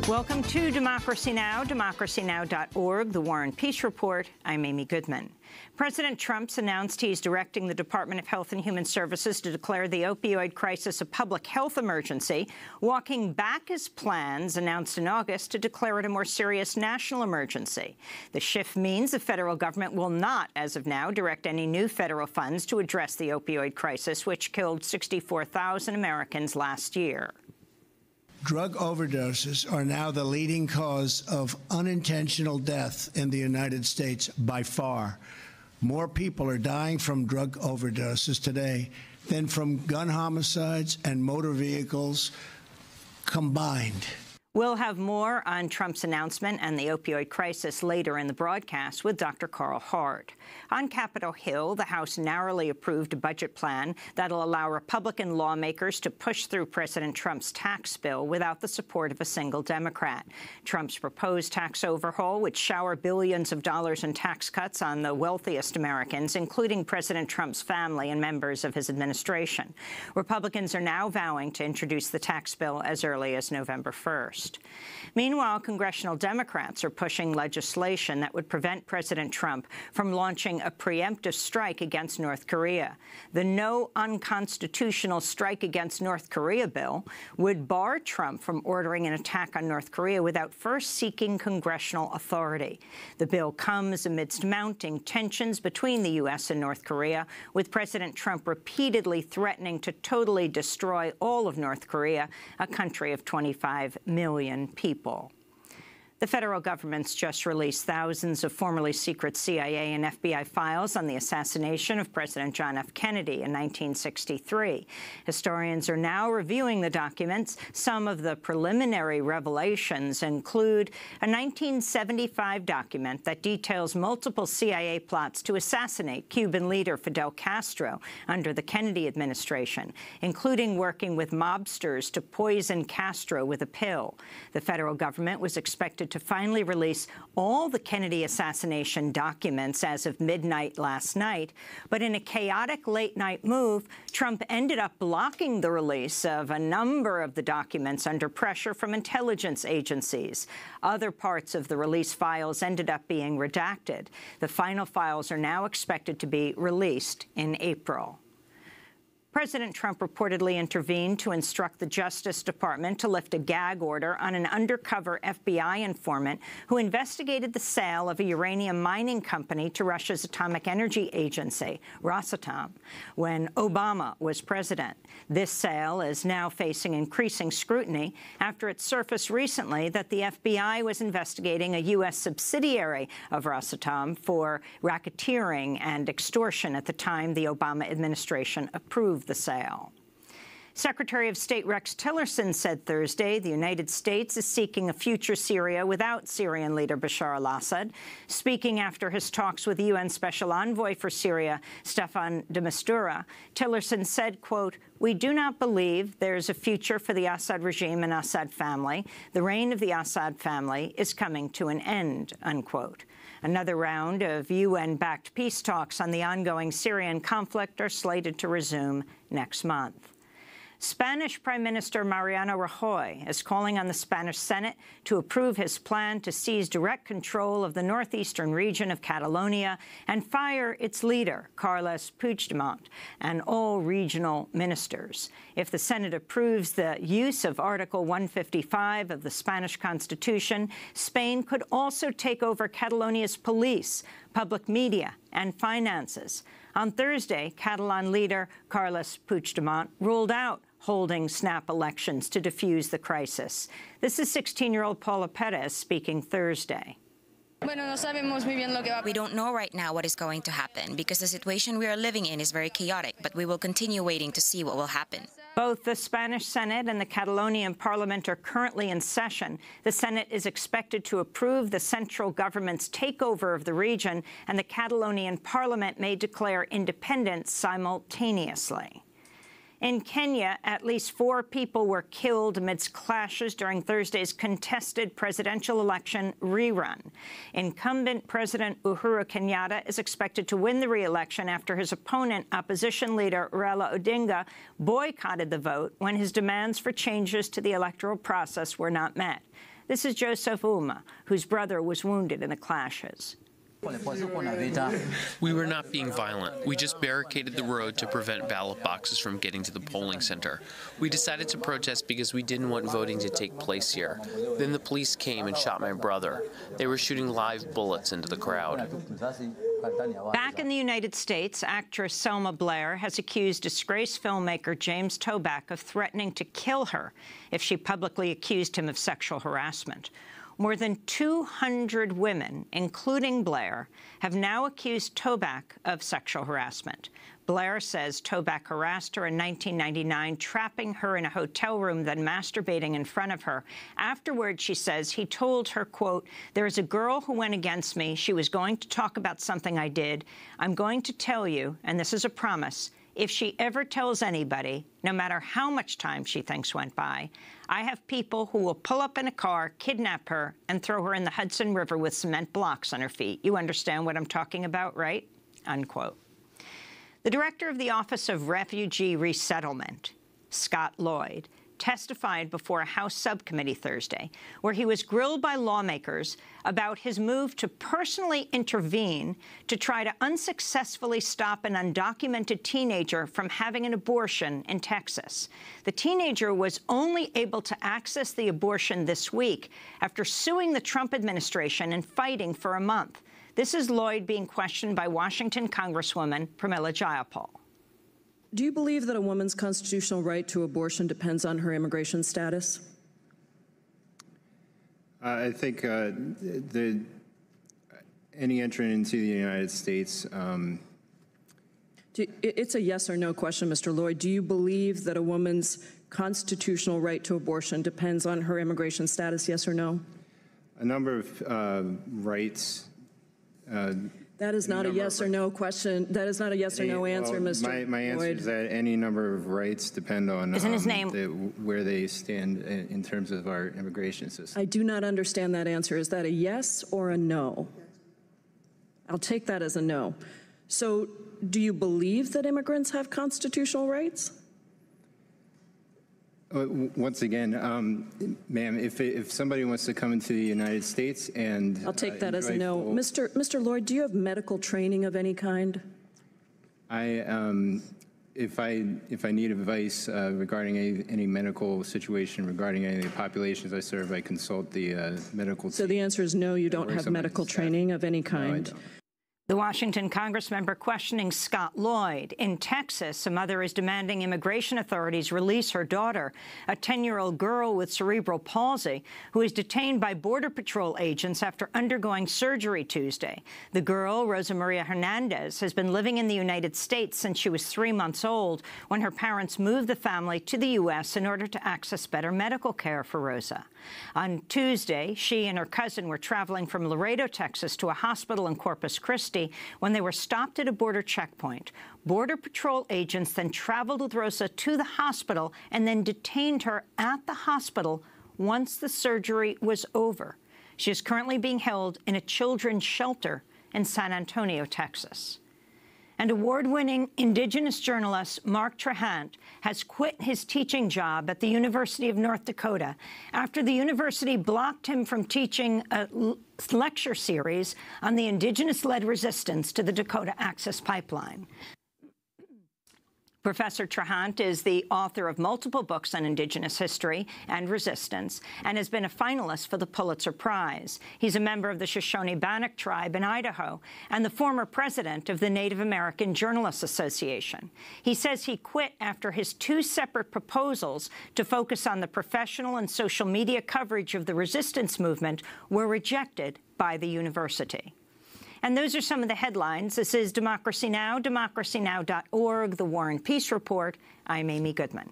Welcome to Democracy Now!, democracynow.org, the War and Peace Report. I'm Amy Goodman. President Trump's announced he's directing the Department of Health and Human Services to declare the opioid crisis a public health emergency, walking back his plans announced in August to declare it a more serious national emergency. The shift means the federal government will not, as of now, direct any new federal funds to address the opioid crisis, which killed 64,000 Americans last year. Drug overdoses are now the leading cause of unintentional death in the United States by far. More people are dying from drug overdoses today than from gun homicides and motor vehicles combined. We'll have more on Trump's announcement and the opioid crisis later in the broadcast with Dr. Carl Hart. On Capitol Hill, the House narrowly approved a budget plan that'll allow Republican lawmakers to push through President Trump's tax bill without the support of a single Democrat. Trump's proposed tax overhaul would shower billions of dollars in tax cuts on the wealthiest Americans, including President Trump's family and members of his administration. Republicans are now vowing to introduce the tax bill as early as November 1st. Meanwhile, congressional Democrats are pushing legislation that would prevent President Trump from launching a preemptive strike against North Korea. The No Unconstitutional Strike Against North Korea bill would bar Trump from ordering an attack on North Korea without first seeking congressional authority. The bill comes amidst mounting tensions between the U.S. and North Korea, with President Trump repeatedly threatening to totally destroy all of North Korea, a country of 25 million people. The federal government's just released thousands of formerly secret CIA and FBI files on the assassination of President John F. Kennedy in 1963. Historians are now reviewing the documents. Some of the preliminary revelations include a 1975 document that details multiple CIA plots to assassinate Cuban leader Fidel Castro under the Kennedy administration, including working with mobsters to poison Castro with a pill. The federal government was expected to finally release all the Kennedy assassination documents as of midnight last night. But in a chaotic late-night move, Trump ended up blocking the release of a number of the documents under pressure from intelligence agencies. Other parts of the release files ended up being redacted. The final files are now expected to be released in April. President Trump reportedly intervened to instruct the Justice Department to lift a gag order on an undercover FBI informant who investigated the sale of a uranium mining company to Russia's atomic energy agency, Rosatom, when Obama was president. This sale is now facing increasing scrutiny after it surfaced recently that the FBI was investigating a U.S. subsidiary of Rosatom for racketeering and extortion at the time the Obama administration approved the sale. Secretary of State Rex Tillerson said Thursday the United States is seeking a future Syria without Syrian leader Bashar al-Assad. Speaking after his talks with the UN Special Envoy for Syria, Staffan de Mistura, Tillerson said, quote, "We do not believe there's a future for the Assad regime and Assad family. The reign of the Assad family is coming to an end," unquote. Another round of UN-backed peace talks on the ongoing Syrian conflict are slated to resume next month. Spanish Prime Minister Mariano Rajoy is calling on the Spanish Senate to approve his plan to seize direct control of the northeastern region of Catalonia and fire its leader, Carles Puigdemont, and all regional ministers. If the Senate approves the use of Article 155 of the Spanish Constitution, Spain could also take over Catalonia's police, public media, and finances. On Thursday, Catalan leader Carles Puigdemont ruled out holding snap elections to defuse the crisis. This is 16-year-old Paula Perez speaking Thursday. We don't know right now what is going to happen because the situation we are living in is very chaotic, but we will continue waiting to see what will happen. Both the Spanish Senate and the Catalonian Parliament are currently in session. The Senate is expected to approve the central government's takeover of the region, and the Catalonian Parliament may declare independence simultaneously. In Kenya, at least 4 people were killed amidst clashes during Thursday's contested presidential election rerun. Incumbent President Uhuru Kenyatta is expected to win the re-election after his opponent, opposition leader Raila Odinga, boycotted the vote when his demands for changes to the electoral process were not met. This is Joseph Uma, whose brother was wounded in the clashes. We were not being violent. We just barricaded the road to prevent ballot boxes from getting to the polling center. We decided to protest because we didn't want voting to take place here. Then the police came and shot my brother. They were shooting live bullets into the crowd. Back in the United States, actress Selma Blair has accused disgraced filmmaker James Toback of threatening to kill her if she publicly accused him of sexual harassment. More than 200 women, including Blair, have now accused Toback of sexual harassment. Blair says Toback harassed her in 1999, trapping her in a hotel room, then masturbating in front of her. Afterwards, she says, he told her, quote, "There is a girl who went against me. She was going to talk about something I did. I'm going to tell you, and this is a promise, if she ever tells anybody, no matter how much time she thinks went by, I have people who will pull up in a car, kidnap her, and throw her in the Hudson River with cement blocks on her feet. You understand what I'm talking about, right?" Unquote. The director of the Office of Refugee Resettlement, Scott Lloyd, testified before a House subcommittee Thursday, where he was grilled by lawmakers about his move to personally intervene to try to unsuccessfully stop an undocumented teenager from having an abortion in Texas. The teenager was only able to access the abortion this week after suing the Trump administration and fighting for a month. This is Lloyd being questioned by Washington Congresswoman Pramila Jayapal. Do you believe that a woman's constitutional right to abortion depends on her immigration status? I think any entrant into the United States. It's a yes or no question, Mr. Lloyd. Do you believe that a woman's constitutional right to abortion depends on her immigration status, yes or no? A number of rights. That is not a yes or no question. That is not a yes or no answer, Mr. Lloyd. My answer is that any number of rights depend on where they stand in terms of our immigration system. I do not understand that answer. Is that a yes or a no? I'll take that as a no. So do you believe that immigrants have constitutional rights? Once again, ma'am, if somebody wants to come into the United States and I'll take that as a no. Mr. Lloyd, do you have medical training of any kind? If I need advice regarding any medical situation regarding any of the populations I serve, I consult the medical. So the answer is no. You don't have medical training of any kind. No, I don't. The Washington congressmember questioning Scott Lloyd. In Texas, a mother is demanding immigration authorities release her daughter, a 10-year-old girl with cerebral palsy, who is detained by Border Patrol agents after undergoing surgery Tuesday. The girl, Rosa Maria Hernandez, has been living in the United States since she was 3 months old when her parents moved the family to the U.S. in order to access better medical care for Rosa. On Tuesday, she and her cousin were traveling from Laredo, Texas, to a hospital in Corpus Christi when they were stopped at a border checkpoint. Border Patrol agents then traveled with Rosa to the hospital and then detained her at the hospital once the surgery was over. She is currently being held in a children's shelter in San Antonio, Texas. And award-winning Indigenous journalist Mark Trahant has quit his teaching job at the University of North Dakota after the university blocked him from teaching a lecture series on the Indigenous-led resistance to the Dakota Access Pipeline. Professor Trahant is the author of multiple books on Indigenous history and resistance and has been a finalist for the Pulitzer Prize. He's a member of the Shoshone-Bannock tribe in Idaho and the former president of the Native American Journalists Association. He says he quit after his 2 separate proposals to focus on the professional and social media coverage of the resistance movement were rejected by the university. And those are some of the headlines. This is Democracy Now!, democracynow.org, The War and Peace Report. I'm Amy Goodman.